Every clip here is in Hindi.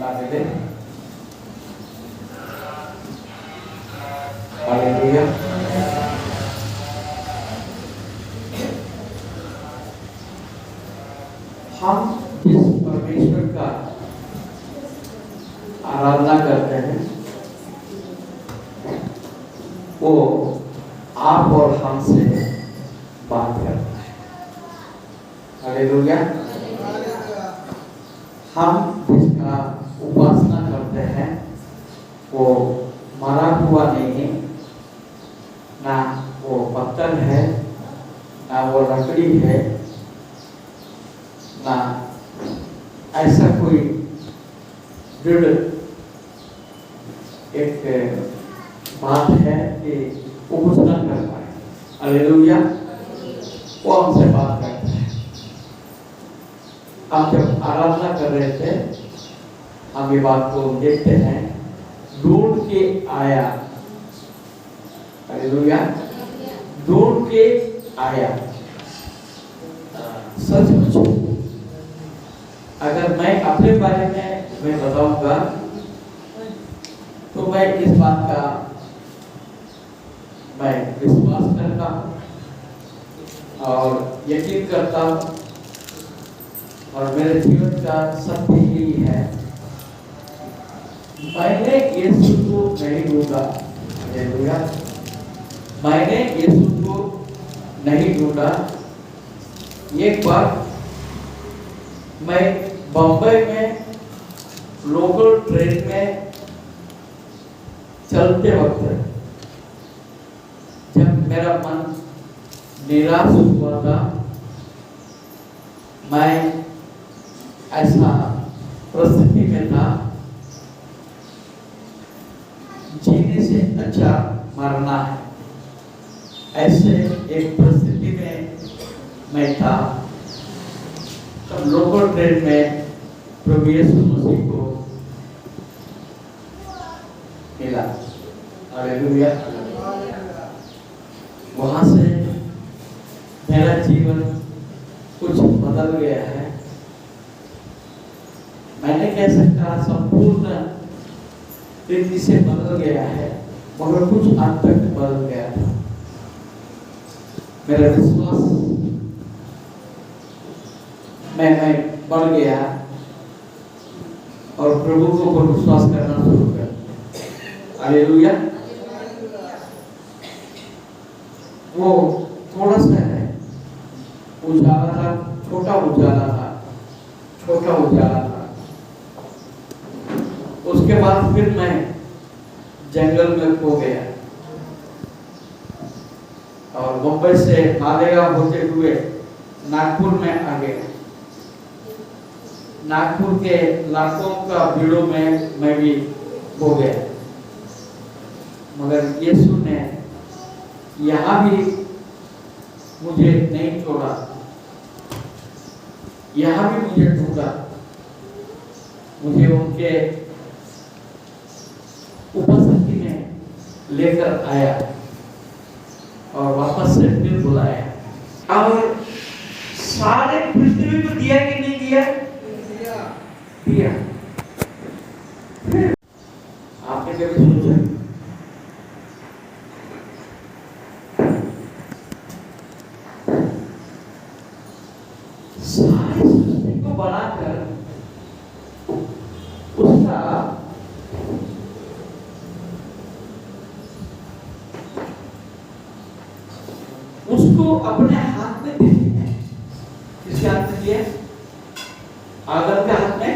सफलता मिले। हालेलुया। हम जिस परमेश्वर का आराधना करते हैं वो आप और हमसे बात करता है। हालेलुया। हम जिसका उपासना करते हैं वो मरा हुआ नहीं है, ना वो पत्थर है, ना वो लकड़ी है, ना ऐसा कोई दृढ़ एक बात है कि उपासना कर पाए। हालेलुया। वो हमसे बात करता है। हम जब आराधना कर रहे थे हम ये बात को देखते हैं, ढूंढ के आया। हालेलुया। ढूंढ के आया। सचमुच अगर मैं अपने बारे में मैं बताऊंगा तो मैं इस बात का मैं विश्वास करता हूँ और यकीन करता हूँ और मेरे जीवन का सत्य यही है, मैंने यीशु को नहीं ढूंढा। हालेलुया। मैंने यीशु को नहीं ढूंढा। एक बार मैं बम्बई में लोकल ट्रेन में चलते वक्त जब मेरा मन निराश हुआ था, मैं ऐसा परिस्थिति में था, जीने से अच्छा मरना है, ऐसे एक परिस्थिति में मैं था। तब लोकल ट्रेन में प्रभु यीशु मसीह को मिला। हालेलुया। वहां से मेरा जीवन कुछ बदल गया है। मैंने कह सकता संपूर्ण रीति से बदल गया है, मगर कुछ हद तक बदल गया था। मेरा विश्वास मैं बढ़ गया और प्रभु को विश्वास करना शुरू कर। हालेलुया। वो थोड़ा सा है उजाला था, छोटा उजाला था। उसके बाद फिर मैं जंगल में खो गया और मुंबई से मालेगांव होते हुए नागपुर में आ गया। नागपुर के लाखों का भीड़ों में मैं भी खो गया, मगर यीशु ने यहाँ भी मुझे नहीं छोड़ा, यहाँ भी मुझे ढूंढा, मुझे उनके उपस्थिति में लेकर आया और वापस से फिर बुलाया। और सारे पृथ्वी को दिया कि नहीं दिया? दिया। आपने कभी सोचा सारी सृष्टि को बनाकर उसका उसको अपने हाथ में दे दिया। किसके हाथ में दिया? आदम के हाथ में।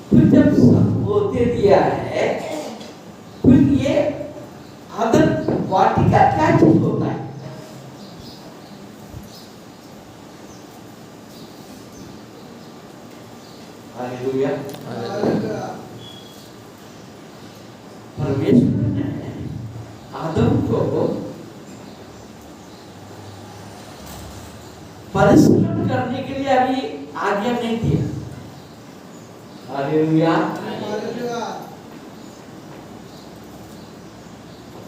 फिर जब सबको दे दिया है, फिर ये आदम वाटिका क्या चीज होता है? हालेलुया। परमेश्वर ने आदम को परिश्रम करने के लिए अभी आज्ञा नहीं दिया। हालेलुया।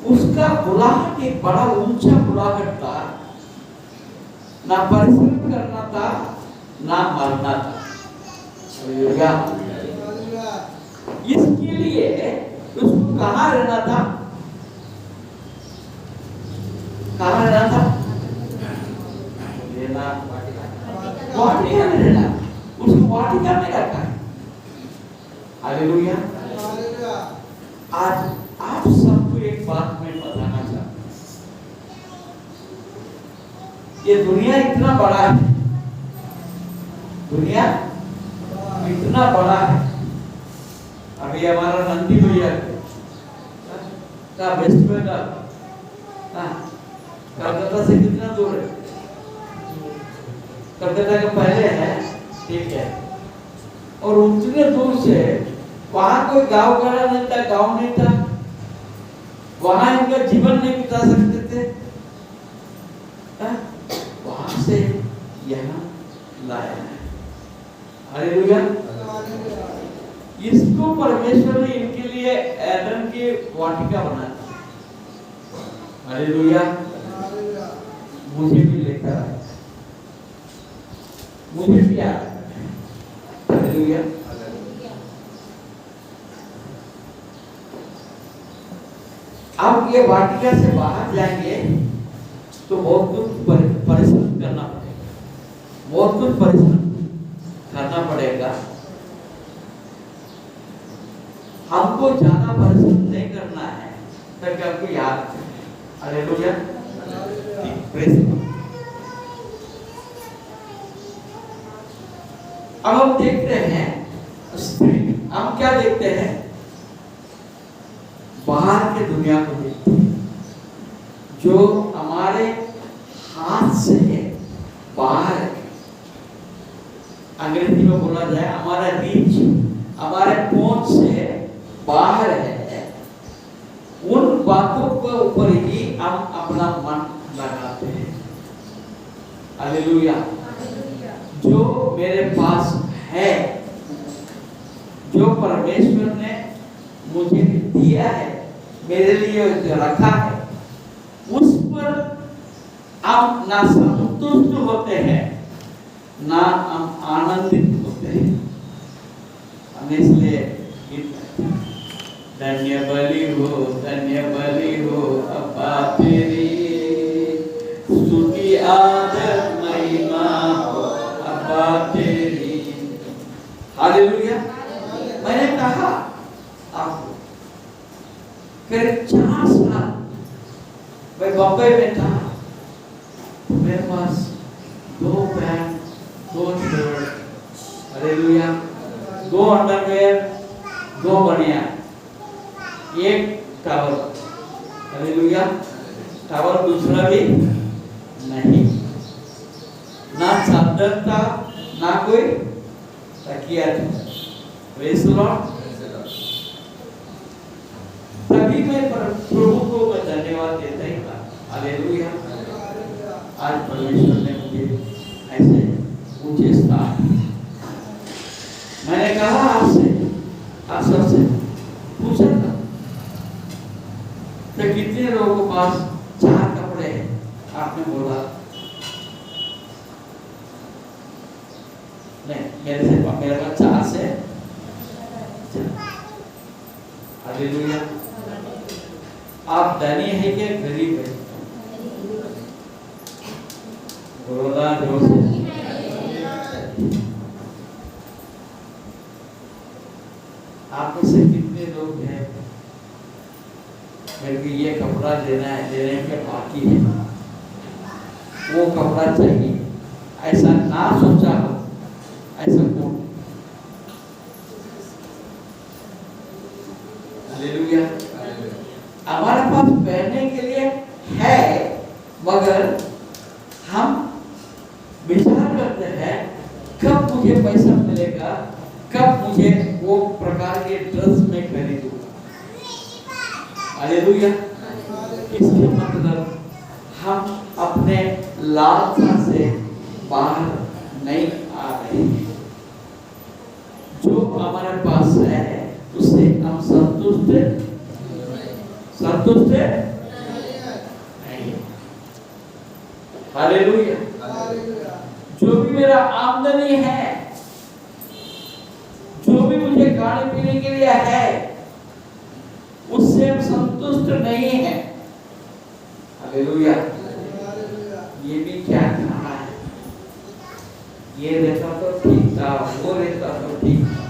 उसका बुलाहट एक बड़ा ऊंचा बुलाहट था, ना परिश्रम करना था, ना मरना था। हालेलुया। इसके लिए उसको कहाँ रहना था? कहाँ रहना था? वाटिका में रहना। उसको वाटिका में रखा है। हालेलुया। आज आप सबको एक बात मैं बताना चाहता हूँ। ये दुनिया इतना बड़ा है, दुनिया इतना बड़ा है। अभी हमारा नंदी भैया का वेस्ट बंगाल कलकत्ता से कितना दूर है? कलकत्ता के पहले है, ठीक है। और उतने दूर से वहां कोई गांव गड़ा नहीं था, गांव नहीं था, वहां इनका जीवन नहीं बिता सकते थे। वहां से यहाँ लाया है। हालेलुया। इसको परमेश्वर ने इनके लिए एडन की वाटिका बना दी। हालेलुया। मुझे भी लेकर आया, मुझे भी आया। हालेलुया। आप ये वाटिका से बाहर जाएंगे तो बहुत कुछ परिश्रम करना पड़ेगा, बहुत कुछ परिश्रम करना पड़ेगा। हमको ज्यादा परिश्रम नहीं करना है ताकि आपको याद है। हालेलुया। अब हम देखते हैं स्त्री, हम क्या देखते हैं? बाहर के दुनिया को देखते हैं जो हमारे हाथ से बाहर है। अंग्रेजी में बोला जाए हमारा रीच, हमारे पहुंच से बाहर है। उन बातों के ऊपर ही हम अपना मन लगाते हैं। हालेलुया। जो मेरे पास है, जो परमेश्वर ने मुझे दिया है, मेरे लिए रखा है, उस पर हम ना संतुष्ट होते हैं ना हम आनंदित होते हैं। हम इसलिए धन्य बलि हो अब्बा तेरी, स्तुति आदर महिमा हो अब्बा तेरी। हालेलुया। मैंने कहा आपको करीब 4 साल मैं बम्बई में था। मेरे पास 2 पैंट, 2 शर्ट, हालेलुया, 2 अंडरवेयर, 2 बनियान, 1 टॉवल, हालेलुया। टॉवल दूसरा भी नहीं, ना चादर था, ना कोई तकिया था। Praise the Lord. तभी मैं प्रभु को धन्यवाद देता ही था। हालेलुया। आज परमेश्वर ने मुझे ऐसे ऊंचे स्थान। मैंने कहा आपसे, आप सबसे पूछा था तो कितने लोगों के पास 4 कपड़े हैं? आपने बोला नहीं, मेरे पास 4 से। हालेलुया। आप धनी है कि गरीब है? बोला जोर से। आप में से कितने लोग हैं मेरे को ये कपड़ा लेने के बाकी है, वो कपड़ा चाहिए, ऐसा ना सोचा हो? ऐसा कौन? हालेलुया। हमारे पास पहनने के लिए है, मगर हम विचार करते हैं कब मुझे पैसा मिलेगा, कब मुझे वो प्रकार के ड्रेस में खरीदूंगा। हालेलुया। इसके मतलब हम अपने लालसा से बाहर नहीं आ रहे। जो हमारे पास है उससे हम संतुष्ट नहीं। हालेलुया। जो भी मेरा आमदनी है खाने पीने के लिए है, उससे हम संतुष्ट नहीं है। हालेलुया। ये भी क्या खाना है, ये रहता तो ठीक था, वो रहता तो ठीक था,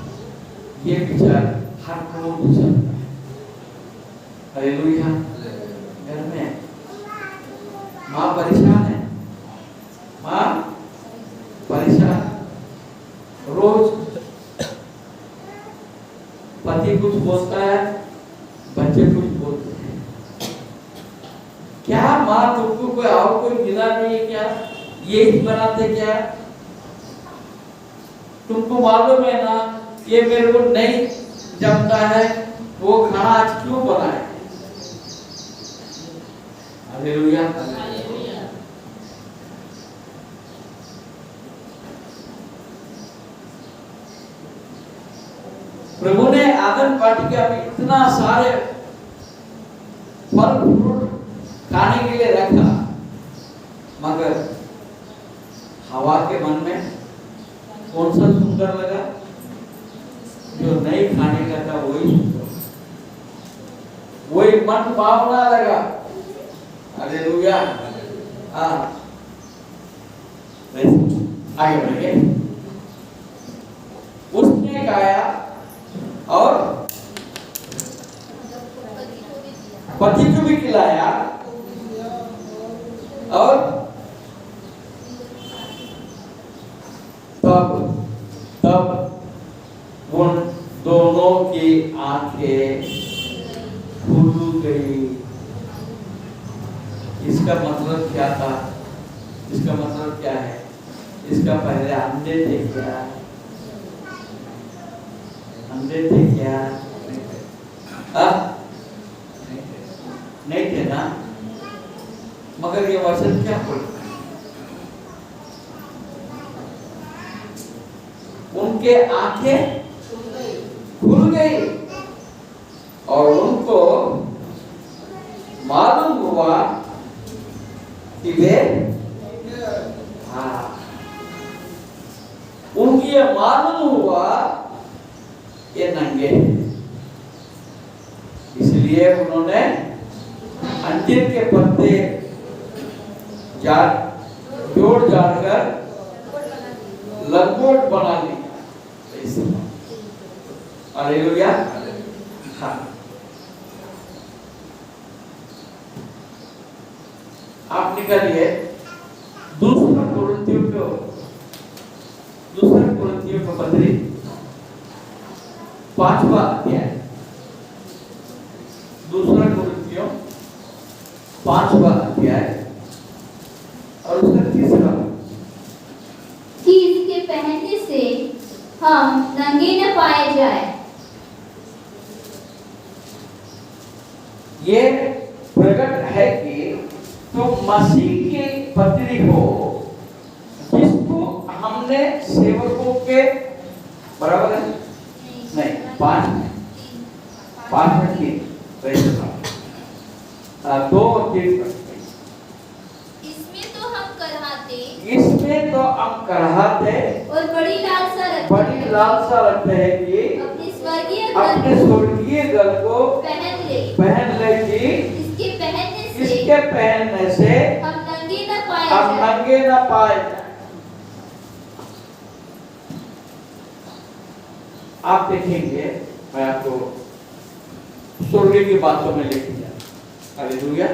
ये विचार हर रोज चलता है। हालेलुया। घर में माँ परेशान है, माँ परेशान, रोज पति कुछ बोलता है, बच्चे कुछ बोलते हैं। क्या माँ तुमको कोई और कोई मिला नहीं है क्या, ये ही बनाते क्या? तुमको मालूम है ना ये मेरे को नहीं जमता है, वो खाना आज क्यों बनाए? हालेलुया। प्रभु ने आदम वाटिका में इतना सारे फल फ्रूट खाने के लिए रखा, मगर हवा के मन में कौन सा सुंदर लगा? जो नहीं खाने का था वही सुंदर, वही मन भावना लगा। हालेलुया। हाँ, आगे बढ़ेंगे। उसने खाया और पति को भी खिलाया, और तब उन दोनों की आंखें खुल गई। इसका मतलब क्या था? इसका मतलब क्या है? इसका पहले अंधे थे क्या? अंधे थे क्या? नहीं थे ना, मगर ये वचन क्या बोलता है? उनके आंखें खुल गई और उनको मालूम हुआ कि वे, हाँ, उनकी ये मालूम हुआ ये नंगे, इसलिए उन्होंने अंजीर के पत्ते जोड़ कर लंगोट बना ली। हालेलुया। हाँ, आप निकालिए दूसरा कुरिन्थियों का पत्री 5वां अध्याय, दूसरा कुरिन्थियों 5वां अध्याय और उसका 3रा, कि इसके पहनने से हम नंगे न पाए जाए। ये प्रकट है कि तुम मसीह की पत्री हो, जिसको हमने सेवकों के बराबर है, नहीं 5 में 2 और 3। इसमें तो हम कराहते और बड़ी लालसा रखते हैं कि अपने स्वर्गीय घर को पहन ले कि इसके पहनने से हम नंगे न पाए जाए। आप देखेंगे, मैं आपको स्वर्ग की बातों में लेके जाऊं। हालेलुया।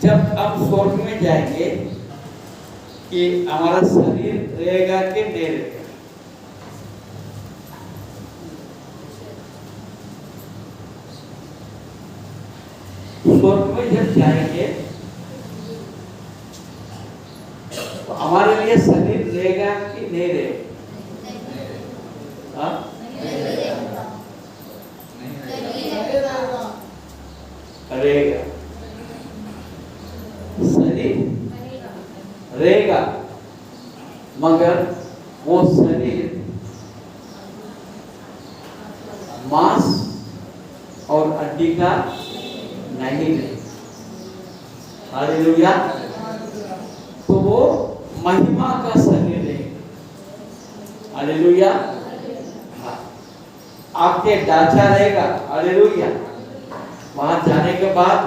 जब हम स्वर्ग में जाएंगे कि हमारा शरीर रहेगा कि नहीं रहेगा? स्वर्ग में जब जाएंगे तो हमारे लिए शरीर रहेगा कि नहीं रहेगा? रहेगा, शरीर रहेगा, मगर वो शरीर मांस और हड्डी का नहीं है। हालेलुया। तो वो महिमा का शरीर है। हालेलुया। आपके ढांचा रहेगा। हालेलुया। वहां जाने के बाद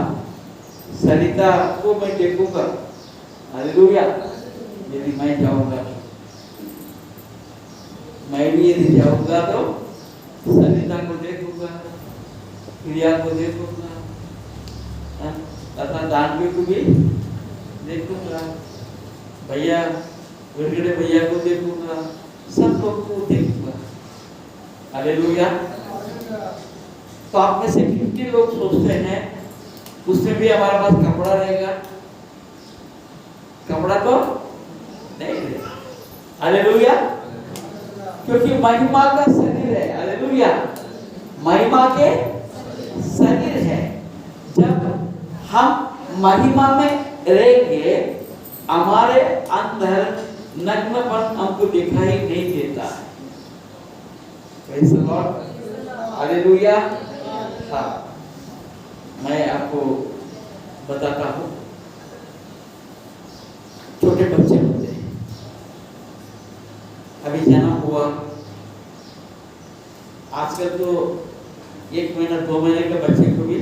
सरिता को मैं देखूंगा। हालेलुया। यदि मैं जाऊंगा, मैं भी यदि जाऊंगा तो सरिता को देखूंगा, प्रिया को देखूंगा, तथा दानवी को भी देखूंगा, भैया विरगड़े भैया को देखूंगा, सब लोग को देखूंगा। हालेलुया। तो आप में से कितने लोग सोचते हैं उसमें भी हमारे पास कपड़ा रहेगा? कपड़ा तो नहीं रहेगा। हालेलुया। क्योंकि महिमा का शरीर है। हालेलुया। महिमा के शरीर है। जब हम महिमा में रहेंगे, हमारे अंदर नग्नपन हमको दिखाई नहीं देता है। Praise the Lord. हालेलुया। हाँ, मैं आपको बताता हूँ, छोटे बच्चे होते हैं, अभी जन्म हुआ, आजकल तो 1 महीना 2 महीने के बच्चे को भी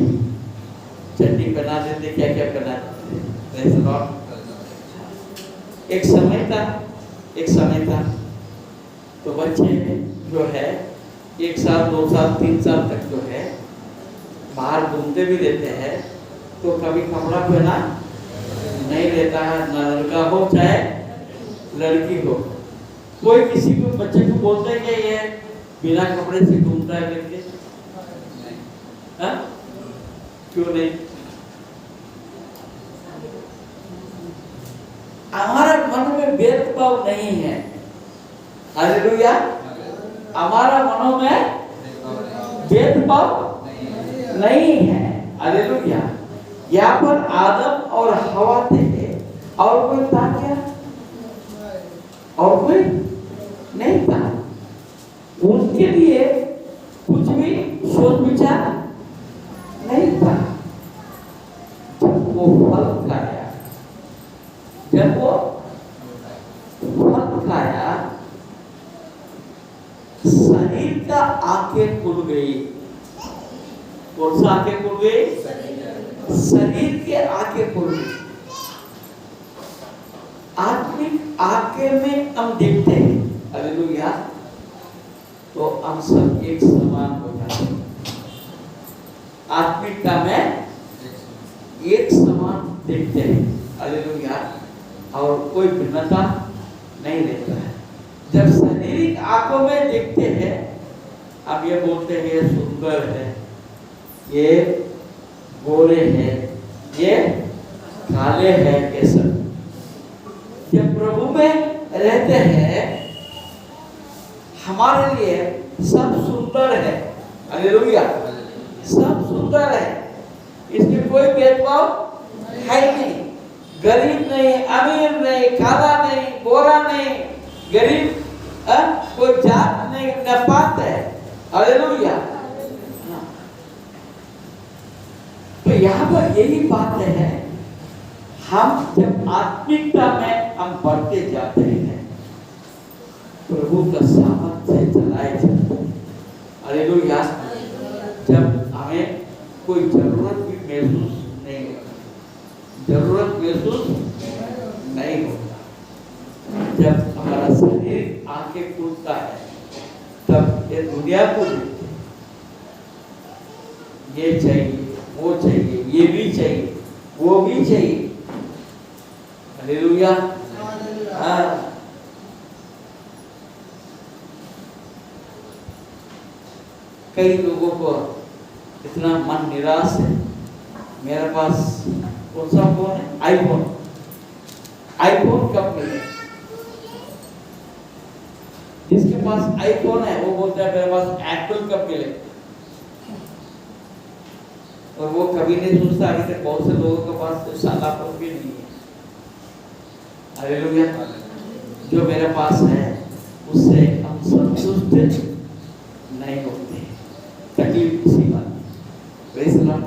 चड्डी पहना देते, क्या क्या पहना देते। Praise the Lord. एक समय था तो बच्चे जो है 1 साल 2 साल 3 साल तक जो है बाहर घूमते भी रहते हैं, तो कभी कपड़ा पहना नहीं रहता है, ना लड़का हो चाहे लड़की हो। कोई किसी को बच्चे को बोलते हैं कि ये बिना कपड़े से घूमता है करके? हाँ? क्यों नहीं? हमारे मन में भेदभाव नहीं है। हालेलुया। हमारा मनों में भेदभाव नहीं है। हालेलुया। यहाँ पर आदम और हवा थे, और कोई था क्या? और कोई नहीं था। उनके लिए कुछ भी सोच विचार नहीं था। जब वो फल खाया, शरीर का आंखें खुल गई। कौन सा आंखें खुल गई? शरीर के आंखें खुल गई। आत्मिक आंखें में हम देखते हैं। हालेलुया। तो हम सब एक समान हो जाते हैं। आत्मिकता में एक समान देखते हैं। हालेलुया। और कोई भिन्नता नहीं रहता है। जब शारीरिक आंखों में देखते हैं, अब ये बोलते हैं ये सुंदर है, ये गोरे हैं, ये काले हैं, ये सब। जब प्रभु में रहते हैं, हमारे लिए सब सुंदर है। हालेलुया। सब सुंदर है, इसमें कोई भेदभाव है नहीं। गरीब नहीं, अमीर नहीं, काला नहीं, गोरा नहीं, गरीब कोई जात नहीं, नपात है। हालेलुया। तो यहाँ पर यही बात है, हम जब आत्मिकता में हम बढ़ते जाते हैं, प्रभु का सामर्थ से चलाए जाते हैं। हालेलुया। जब हमें कोई जरूरत भी महसूस नहीं होता, जरूरत महसूस नहीं होता। जब हमारा शरीर आंखें खुलता है, तब ये दुनिया को देखते हैं, ये चाहिए, वो चाहिए, ये भी चाहिए, वो भी चाहिए। हालेलुया। कई लोगों को इतना मन निराश है, मेरे पास कौन सा फोन है? आईफोन। आईफोन कब मिले? जिसके पास आईफोन है वो बोलता है मेरे पास एप्पल कब मिले। और वो कभी नहीं सोचता अभी तक बहुत से लोगों के पास तो साला फोन भी नहीं है। हालेलुया। जो मेरे पास है उससे हम संतुष्ट नहीं होते। तकलीफ किसी बात नहीं। Praise the Lord.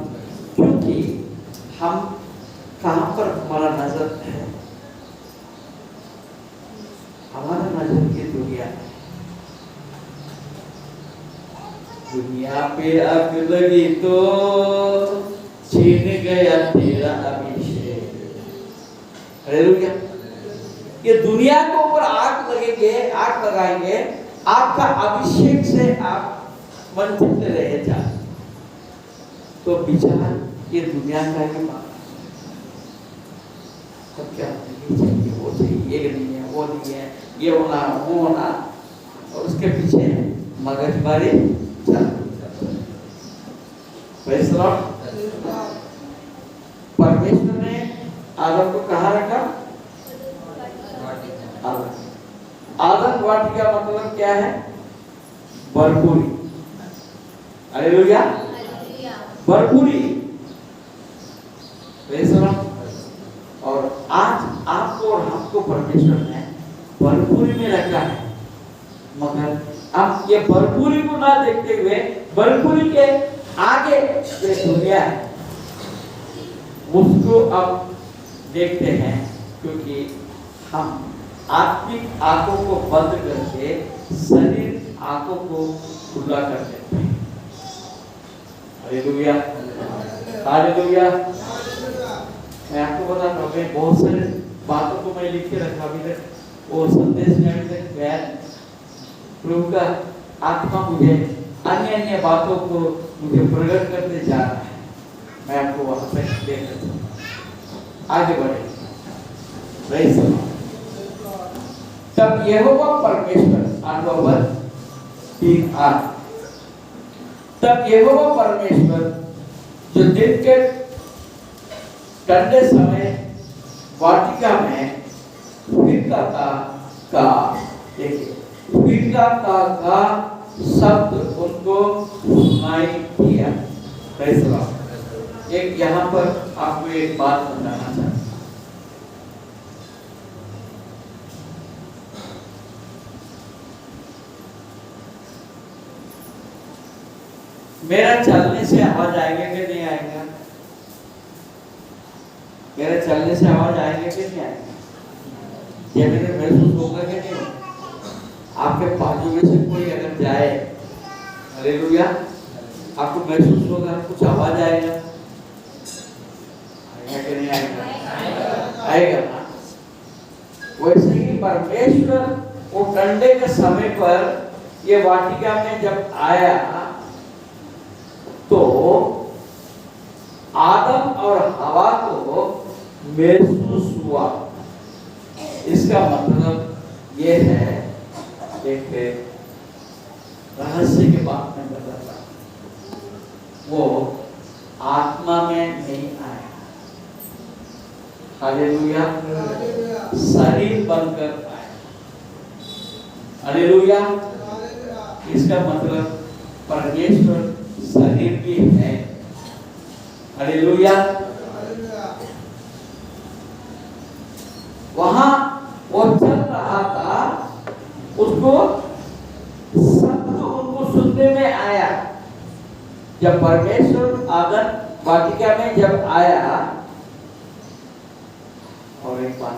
क्योंकि हम कहाँ पर हमारा नजर है? हमारा नजर ये दुनिया है। दुनिया पे आग लगी तो छीन गया तेरा अभिषेक। हालेलुया। ये दुनिया के ऊपर आग लगेंगे, आग लगाएंगे, आपका अभिषेक से आप वंचित रह जाए तो विचार ये दुनिया का ही बात सब क्या नहीं चाहिए, वो चाहिए, ये नहीं है, वो नहीं है, ये होना, वो होना, और उसके पीछे मगजमारी परमेश्वर ने आदम को कहाँ रखा? आदम वाटिका मतलब क्या है? भरपूरी। हालेलुया। भरपूरी। और आज आपको और हमको परमेश्वर ने भरपूरी में रखा है, मगर आप ये भरपूरी को ना देखते हुए भरपूरी के आगे ये दुनिया है उसको अब देखते हैं, क्योंकि हम आत्मिक आंखों को बंद करके शरीर आंखों को खुला कर देते हैं। हालेलुया। हालेलुया। मैं आपको बता रहा हूँ, बहुत सारे बातों को मैं लिख के रखा अभी तक, वो संदेश में अभी तक गया, प्रभु का आत्मा मुझे अन्य अन्य बातों को मुझे प्रकट करते जा रहा है। मैं आपको वहां पे देख सकता हूँ। आगे बढ़े। तब यहोवा परमेश्वर 8 तब यहोवा परमेश्वर जो दिन के ठंडे समय वाटिका में फिरका का देखिए फिरका का शब्द उनको सुनाई दिया। एक यहाँ पर आपको एक बात बताना चाहता हूं। मेरा चलने से आवाज आएगा कि नहीं आएगा? मेरा चलने से आवाज आएगा कि नहीं आएगा? ये मेरे महसूस होगा कि नहीं? आपके बाजू में से कोई अगर जाए, हालेलुया, आपको महसूस होगा कुछ आवाज आएगा? आएगा कि नहीं आएगा? आएगा। वैसे ही परमेश्वर वो ठंडे के समय पर ये वाटिका में जब आया तो आदम और हवा को महसूस हुआ। इसका मतलब ये है, एक रहस्य की बात में बताता, वो आत्मा में नहीं आया, हालेलुया, शरीर बनकर आया। हालेलुया। इसका मतलब परमेश्वर शरीर भी है। हालेलुया। वहां वो चल रहा था, उसको शब्द उनको सुनने में आया। जब परमेश्वर आदम वाटिका में जब आया, और एक बात,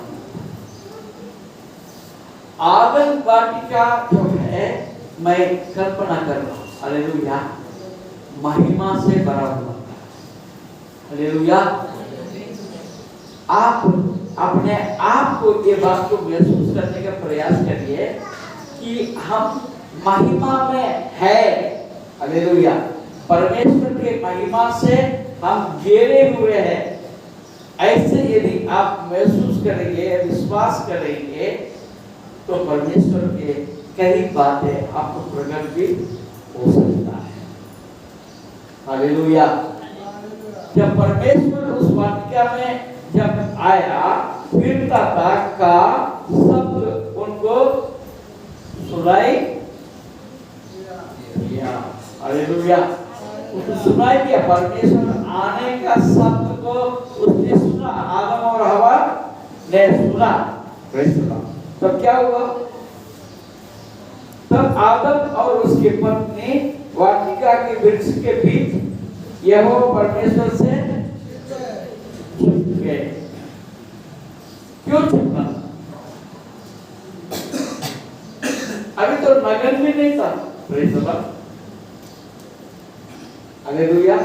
आदम वाटिका जो है, मैं कल्पना कर रहा हूं, हालेलुया, महिमा से भरा हुआ। हालेलुया। आप अपने आप को ये बात को महसूस करने का प्रयास करिए कि हम महिमा में है। हालेलुया। परमेश्वर के महिमा से हम घेरे हुए हैं। ऐसे यदि आप महसूस करेंगे, विश्वास करेंगे, तो परमेश्वर के कई बातें आपको प्रकट भी हो सकता है। हालेलुया। जब परमेश्वर उस वाटिका में जब आया, फिरता का शब्द उनको सुनाई दिया। हालेलुया। उसको सुनाई दिया। परमेश्वर आने का शब्द को उसने सुना, आदम और हवा ने सुना। तब क्या हुआ? तब आदम और उसकी पत्नी वाटिका के वृक्ष के बीच यहोवा परमेश्वर से छुप गए। क्यों छुपना? अभी तो नगन भी नहीं था। हालेलुया।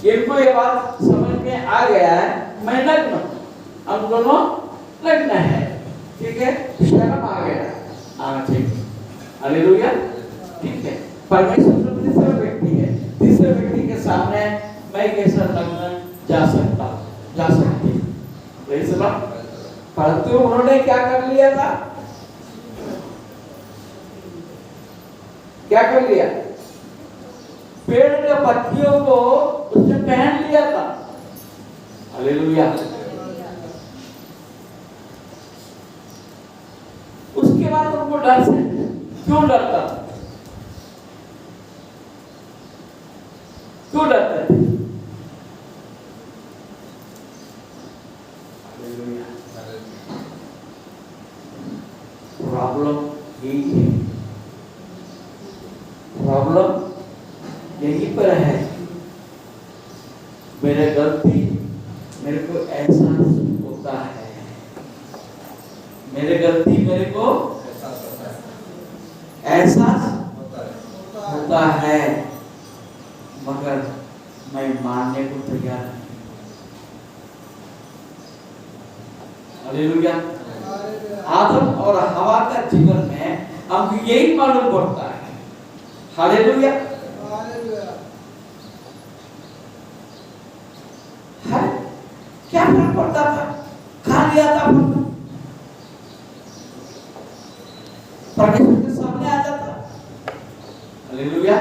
इनको ये बात समझ में आ गया है, मैं नग्न हूं, हम दोनों नग्न है, ठीक है, शर्म आ गया, हाँ ठीक है, हालेलुया, ठीक है। परमेश्वर तो तीसरा व्यक्ति है, तीसरे व्यक्ति के सामने मैं कैसा नग्न जा सकती, प्रेज़ द लॉर्ड। परंतु उन्होंने क्या कर लिया था, क्या कर लिया, पेड़ के पत्तियों को उसने पहन लिया था, हालेलुया। उसके बाद उनको डर से, क्यों डरता था, क्यों डरते थे, हालेलुया। प्रॉब्लम यही है, प्रॉब्लम यहीं पर है। मेरे गलती मेरे को एहसास होता है, मेरे गलती मेरे को एहसास होता है, मगर मैं मानने को तैयार नहीं। हालेलुया। आदम और हवा का जीवन में हमको यही मालूम पड़ता है, हालेलुया। क्या फर्क पड़ता था, खा लिया था, परमेश्वर के सामने आ जाता, हालेलुया।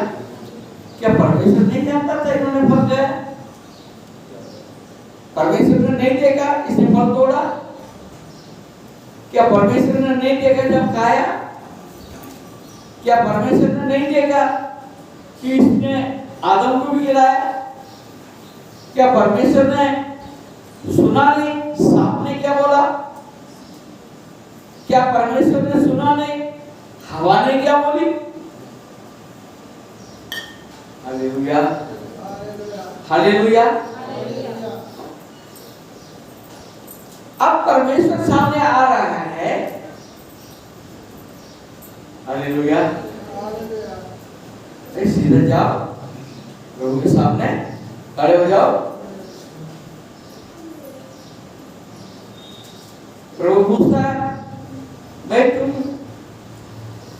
क्या परमेश्वर नहीं जानता था इन्होंने फल लिया, परमेश्वर ने नहीं देखा इसने फल तोड़ा, क्या परमेश्वर ने नहीं देखा जब खाया, क्या परमेश्वर ने नहीं देखा कि इसने आदम को भी गिराया, क्या परमेश्वर ने सुना नहीं सांप ने क्या बोला, क्या परमेश्वर ने सुना नहीं हवा ने क्या बोली, हालेलुया, हालेलुया। अब परमेश्वर सामने आ रहा है, हालेलुया। सीधे जाओ प्रभु के सामने खड़े हो जाओ, प्रभु पूछता है मैं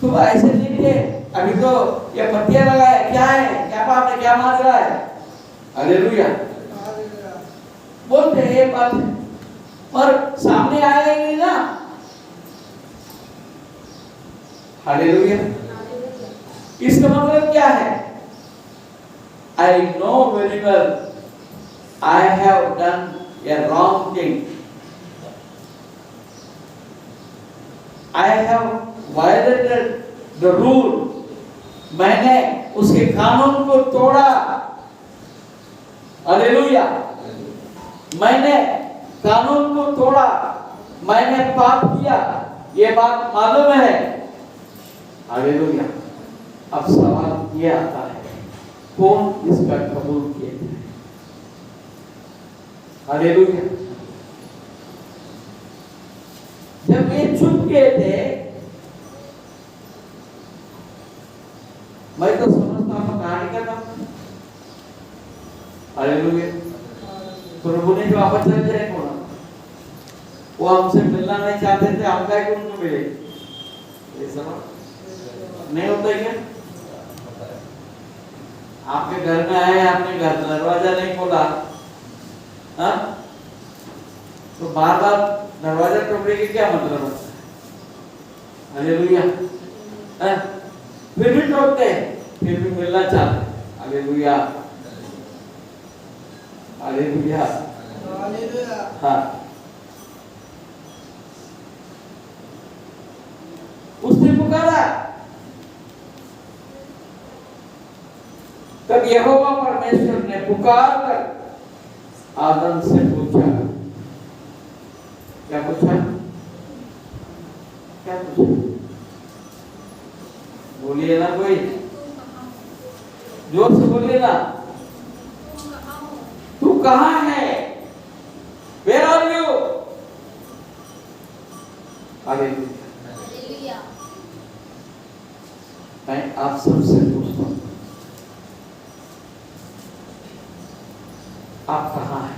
तुम ऐसे नहीं थे, अभी तो ये पत्तियां लगाए, क्या है, क्या बात है, क्या मांग रहा है, हालेलुया। बोलते ये बात है, पर सामने आया ही नहीं ना, हालेलुया। इसका मतलब क्या है, I know very well I have done a wrong thing, I have violated the rule, मैंने उसके कानून को तोड़ा, हालेलुया। मैंने कानून को तोड़ा, मैंने पाप किया, ये बात मालूम है, हालेलुया। अब सवाल ये आता है कौन इसका कबूल किया जाए, हालेलुया। जब ये चुप गए थे, मैं तो समझता हूँ कहानी का नाम, हालेलुया। प्रभु ने जो वापस चले जाए कौन, वो हमसे मिलना नहीं चाहते थे, हम क्या उनको मिले, नहीं होता है क्या, आपके घर में आए, आपने घर दरवाजा नहीं खोला, हाँ, तो बार बार दरवाजा टोकने के क्या मतलब है, हालेलुया। फिर भी टोकते हैं, फिर भी मिलना चाहते, हालेलुया, हालेलुया, हाँ। उसने पुकारा, तब यहोवा परमेश्वर ने पुकार कर आदम से पूछा, क्या पूछा, क्या पूछा, बोलिए ना कोई, जोर से बोलिए ना, तू कहाँ है, Where are you? हालेलुया। मैं आप सबसे पूछता हूँ, आप कहाँ हैं?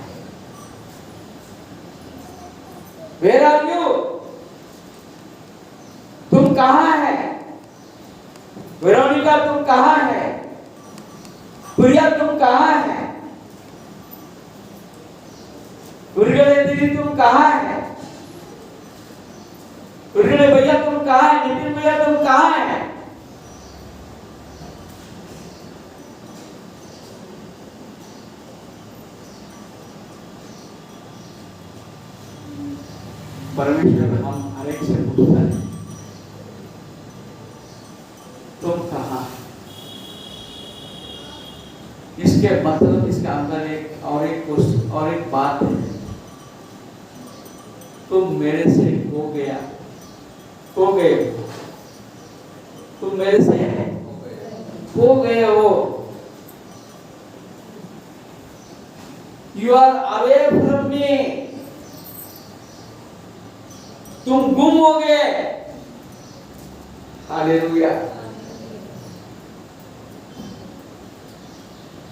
Where are you? तुम कहाँ हैं? वेरोनिका तुम कहाँ हैं? प्रिया तुम कहाँ हैं? गुरगले दीदी तुम कहाँ हैं? गुरगले भैया तुम कहाँ हैं? नितिन भैया तुम कहाँ हैं? परमेश्वर हम हर एक से पूछता है, तुम कहाँ? इसके मतलब इसका अंदर एक बात है, तुम मेरे से हो गए, तुम मेरे से हो गए हो। You are away from me, तुम गुम हो गए। हालेलुया।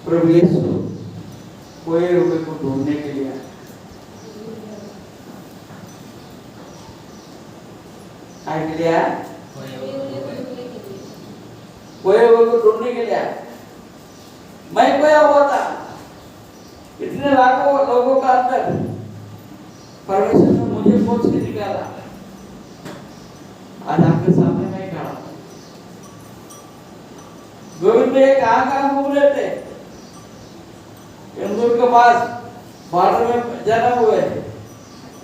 प्रभु यीशु खोए हुए को ढूंढने के लिए आया, खोए हुए को ढूंढने के लिए। मैं खोया हुआ था इतने लाखों लोगों का अंदर, परमेश्वर ने मुझे खोज के निकाला। आज आपके सामने मैं खड़ा हूं। गोविंद भैया कहाँ घूम रहे थे? इंदौर के पास बॉर्डर में जन्म हुए,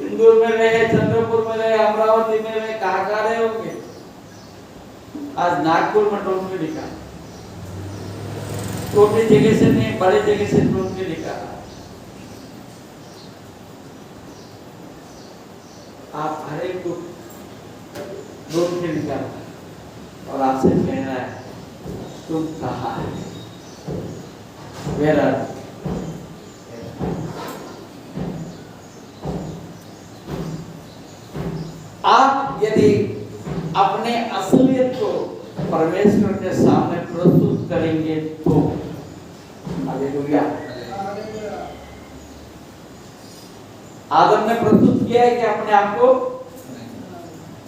इंदौर में रहे, चंद्रपुर में रहे, अमरावती में रहे, कहाँ रहे होंगे। आज नागपुर में ढूंढ के निकाला, छोटी जगह से नहीं बड़े जगह से ढूंढ के निकाला। आप हर एक को ढूंढ के निकाला और आपसे कह रहा है, तुम कहाँ है? Where are you? आप यदि अपने असलियत को परमेश्वर के सामने प्रस्तुत करेंगे तो हालेलुया। आदम ने प्रस्तुत किया है कि अपने आप को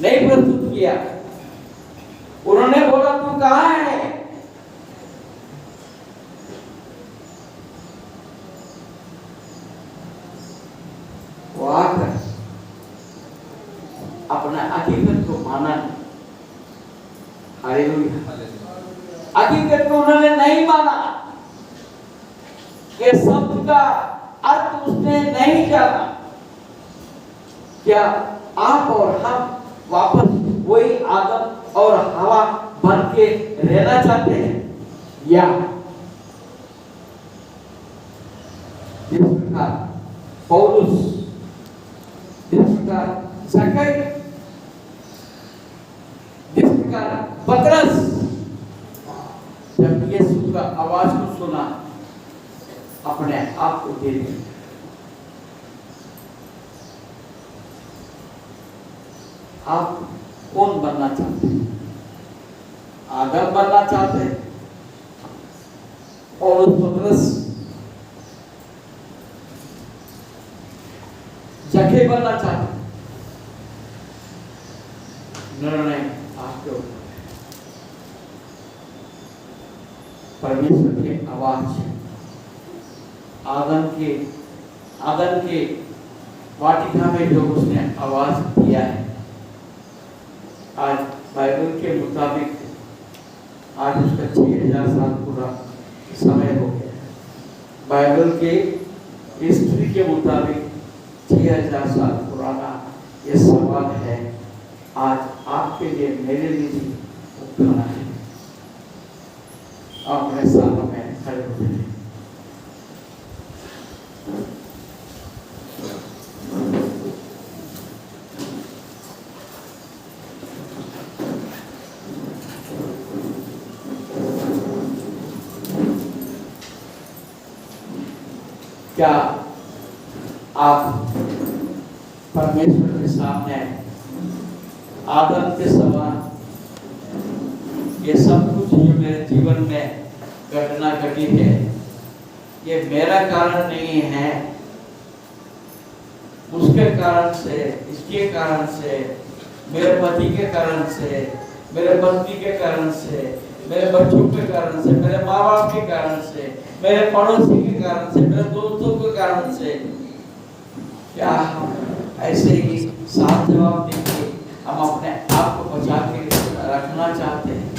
नहीं प्रस्तुत किया। उन्होंने बोला तू कहाँ है? वो आकर अपना हकीकत को माना। हालेलुया। हकीकत को उन्होंने नहीं माना, ये शब्द का अर्थ उसने नहीं जाना। क्या आप और हम वापस वही आदम और हवा बन के रहना चाहते हैं? या जिस प्रकार पौलुस, जिस प्रकार जकई, जिस प्रकार पतरस जब यीशु का आवाज को सुना अपने आप को दे दिया। आप कौन बनना चाहते हैं? आदम बनना चाहते हैं और पतरस जकई बनना चाहते हैं? निर्णय आपके ऊपर। परमेश्वर की आवाज आदम के वाटिका में जो उसने आवाज दिया है, आज बाइबल के मुताबिक आज उसका 6000 साल पूरा समय हो गया। बाइबल के हिस्ट्री के मुताबिक 6000 साल पुराना ये सवाल है। आज आपके लिए, मेरे लिए भी उठाना है। अपने सालों में खड़े होते हैं। क्या आप परमेश्वर के सामने आदम के समान ये सब कुछ जो मेरे जीवन में घटना घटी है, ये मेरा कारण नहीं है, उसके कारण से, इसके कारण से, मेरे पति के कारण से, मेरे पत्नी के कारण से, मेरे बच्चों के कारण से, मेरे माँ बाप के कारण से, मेरे पड़ोसी के कारण से, मेरे दोस्तों के कारण से। क्या हम ऐसे ही साफ जवाब देंगे? हम अपने आप को बचा के रखना चाहते हैं,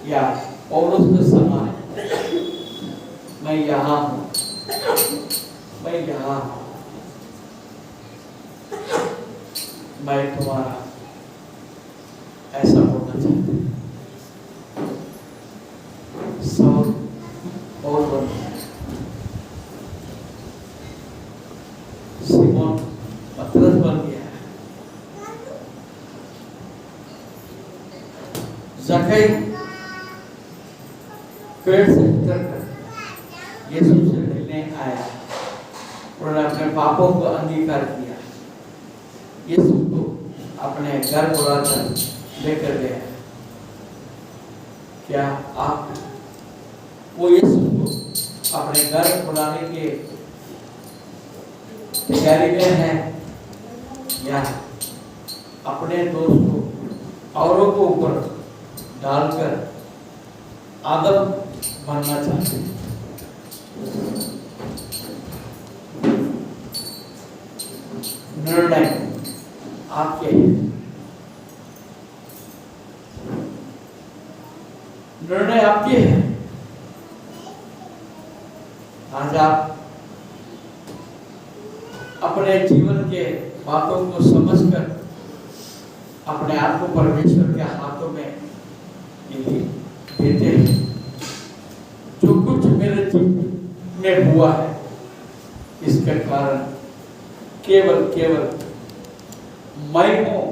या पौलुस के समान मैं यहाँ हूँ, मैं यहाँ हूँ, मैं तुम्हारा, ऐसा बोलना चाहते हैं? सवाल और बन सिमोन पतरस बन गया। जक्कई पेड़ से उतरकर यीशु से मिलने आया और अपने पापों को अंगीकार किया। यीशु को अपने घर बुलाकर लेकर गया। क्या आप वो यीशु को अपने घर बुलाने के तैयारी में हैं, या अपने दोस्त को औरों को ऊपर डालकर आदम बनना चाहते हैं? निर्णय आपके है। निर्णय आपके है। आज आप अपने जीवन के बातों को समझकर अपने आप को परमेश्वर के हाथों में देते हैं। जो कुछ मेरे जीवन में हुआ है, इसका कारण केवल मैं हूं,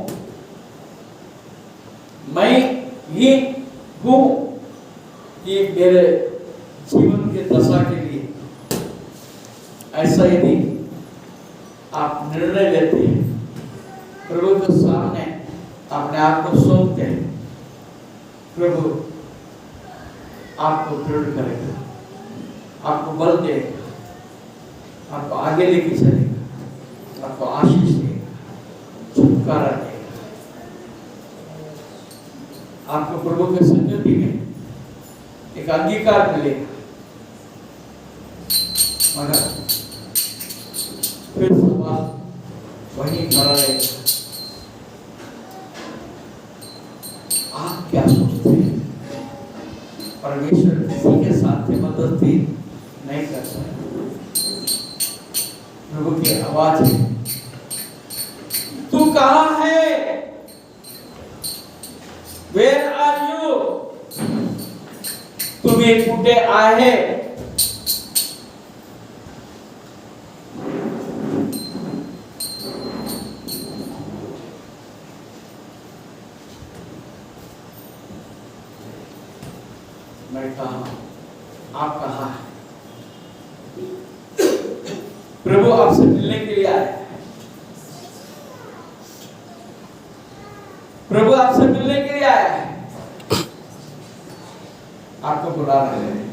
मैं ही हूं कि मेरे जीवन के दशा के लिए। ऐसा ही नहीं, आप निर्णय लेते हैं, प्रभु के सामने अपने आप को सौंपते हैं, प्रभु आपको दृढ़ करेगा, आपको बल देगा, आपको आगे लेके चलेगा, आपको आशीष देगा, छुटकारा देगा, आपको प्रभु के संगति में एक अंगीकार मिलेगा। मगर फिर सवाल वहीं खड़ा रहेगा, आप क्या सोचते हैं? परमेश्वर किसी के साथ जबरदस्ती नहीं कर सकता। प्रभु की आवाज है, तू कहाँ है? Where are you? तुम्ही कुठे आहे? मैं कहा, आप कहाँ हैं? प्रभु आपसे मिलने के लिए आए। प्रभु आपसे मिलने के लिए आया है, आपको बुला रहे हैं।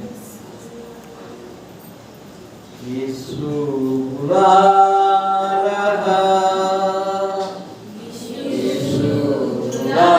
यीशु बुला रहा, यीशु बुला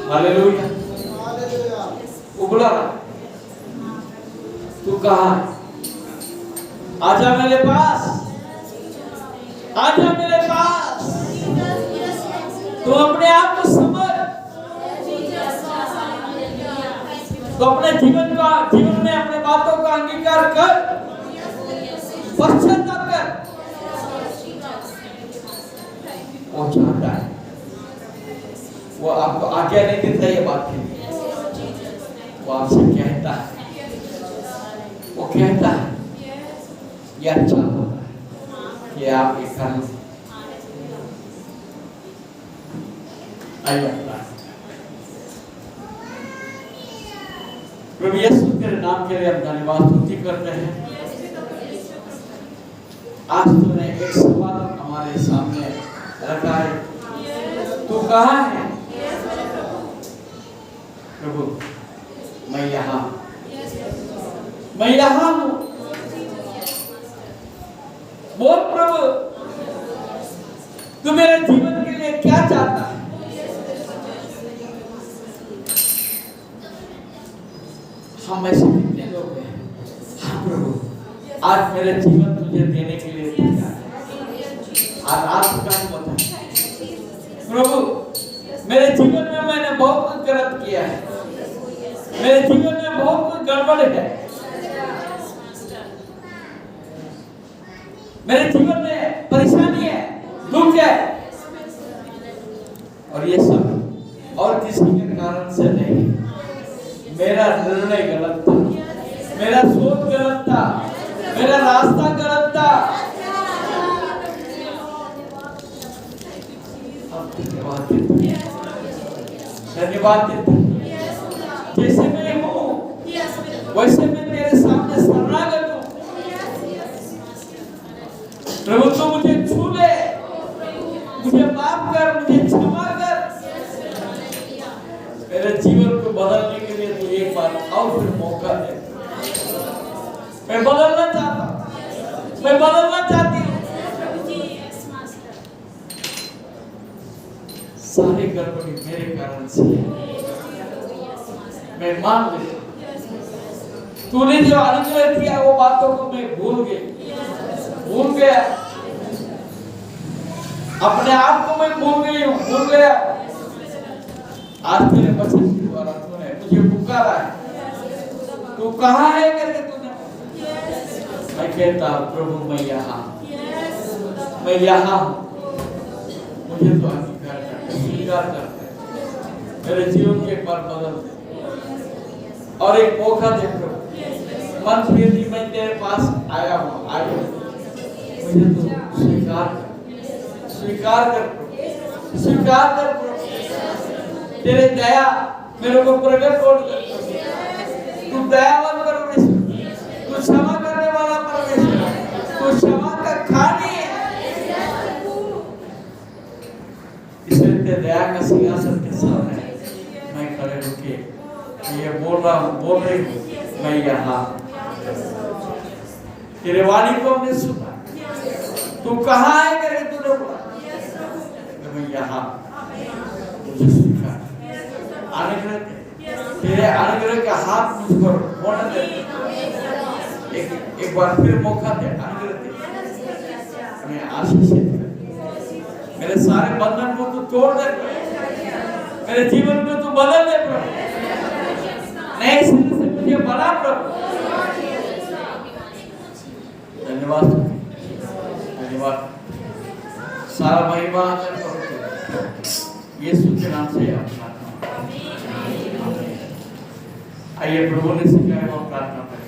हालेलुया। उबला तू कहाँ? आजा मेरे पास, आजा मेरे पास। तू अपने आप को समझ, तो अपने जीवन में अपने बातों का अंगीकार कर, पश्चाताप कर। वो चाहता है आज्ञा नहीं देता ये बात के लिए, वो आपसे कहता है, वो कहता है ये अच्छा होगा कि आप ये कर लो। आइए प्रभु यीशु तेरे नाम के लिए हम धन्यवाद स्तुति करते हैं। आज तूने एक सवाल हमारे सामने रखा है, तू कहाँ है प्रभु? मैं यहाँ हूँ। बोल प्रभु, तू मेरे जीवन के लिए क्या चाहता है? हम में से कितने लोग हैं? हाँ प्रभु, आज मेरे जीवन तुझे देने के लिए तैयार है। आज आप क्या पता है प्रभु, मेरे जीवन में मैंने बहुत कुछ गलत किया है, मेरे जीवन में बहुत कुछ गड़बड़ है, मेरे जीवन में परेशानी है, दुख है, और ये सब और किसी के कारण से नहीं। मेरा निर्णय गलत था, मेरा सोच गलत था, मेरा रास्ता गलत था। धन्यवाद देता हूं। जैसे मैं हूँ वैसे मैं तेरे सामने शरणागत हूँ। प्रभु तू मुझे छू ले, मुझे माफ कर, मुझे क्षमा कर। मेरे जीवन को बदलने के लिए तू एक बार और फिर मौका दे। मैं बदलना चाहता हूँ, मैं बदलना चाहती हूँ। सारी गड़बड़ी मेरे कारण से है, मैं मान लेता हूँ। तूने जो अनुग्रह किया वो बातों को मैं भूल गया, अपने आप को मैं भूल गया। आज तेरे वचन के द्वारा तूने मुझे पुकारा है, तू कहाँ है करके तूने, मैं कहता प्रभु मैं यहाँ हूँ। मुझे तो स्वीकार कर मेरे जीवन के एक बार बदल दे और एक मौका दे प्रभु। मन फिर मैं तेरे पास आया हूँ, मुझे तो स्वीकार कर प्रभु। तेरे दया मेरे को प्रकट कर। तू दयावान परमेश्वर, तू क्षमा करने वाला परमेश्वर, तू क्षमा का खानी है। इसलिए तेरे दया का सिंहासन के सामने मैं खड़े होके ये बोल रही हूँ, मैं यहाँ। तेरे वाणी को हमने सुना, तू कहाँ है करके तूने बोला, मैं यहाँ। मुझे स्वीकार अनुग्रह दे, तेरे अनुग्रह का हाथ मुझ पर होने दे। एक बार फिर मौका दे, अनुग्रह दे, हमें आशीषित कर। मेरे सारे बंधन को तू तोड़ दे, मेरे जीवन को तू बदल दे प्रभु। नए सिरे से मुझे बना प्रभु। धन्यवाद, सारा महिमा यीशु के नाम से आइए प्रभु ने सिखाया वो प्रार्थना करें।